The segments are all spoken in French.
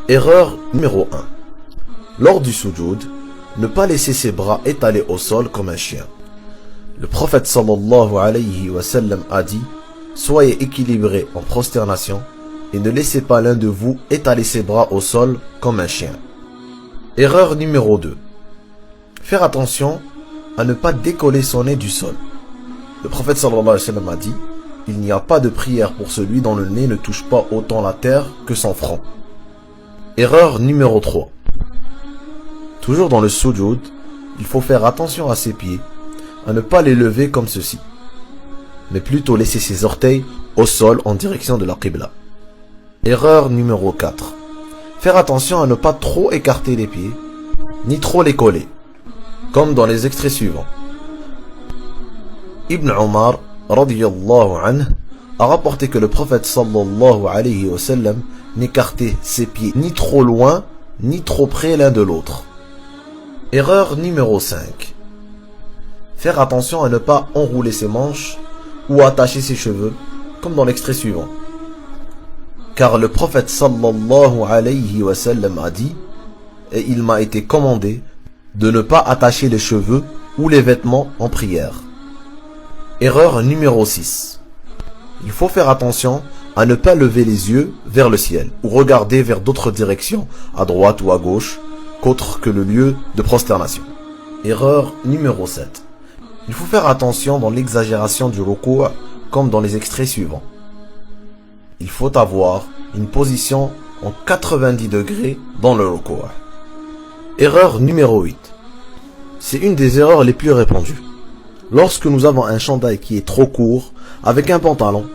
Erreur numéro 1. Lors du sujoud, ne pas laisser ses bras étalés au sol comme un chien. Le prophète sallallahu alayhi wa sallam a dit: soyez équilibrés en prosternation et ne laissez pas l'un de vous étaler ses bras au sol comme un chien. Erreur numéro 2. Faire attention à ne pas décoller son nez du sol. Le prophète sallallahu alayhi wa sallam a dit: il n'y a pas de prière pour celui dont le nez ne touche pas autant la terre que son front. Erreur numéro 3. Toujours dans le sujoud, il faut faire attention à ses pieds, à ne pas les lever comme ceci, mais plutôt laisser ses orteils au sol en direction de la qibla. Erreur numéro 4. Faire attention à ne pas trop écarter les pieds, ni trop les coller, comme dans les extraits suivants. Ibn Omar radiyallahu anhu a rapporté que le prophète sallallahu alayhi wa sallam n'écartait ses pieds ni trop loin, ni trop près l'un de l'autre. Erreur numéro 5. Faire attention à ne pas enrouler ses manches ou attacher ses cheveux, comme dans l'extrait suivant. Car le prophète sallallahu alayhi wa sallam a dit: et il m'a été commandé de ne pas attacher les cheveux ou les vêtements en prière. Erreur numéro 6. Il faut faire attention à ne pas lever les yeux vers le ciel ou regarder vers d'autres directions, à droite ou à gauche, qu'autre que le lieu de prosternation. Erreur numéro 7. Il faut faire attention dans l'exagération du ruku' comme dans les extraits suivants. Il faut avoir une position en 90 degrés dans le ruku'. Erreur numéro 8. C'est une des erreurs les plus répandues. Lorsque nous avons un chandail qui est trop court, avec un pantalon,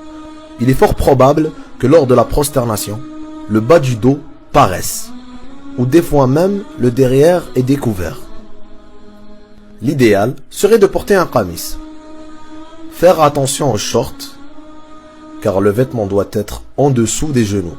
il est fort probable que lors de la prosternation, le bas du dos paraisse, ou des fois même le derrière est découvert. L'idéal serait de porter un qamis. Faire attention aux shorts, car le vêtement doit être en dessous des genoux.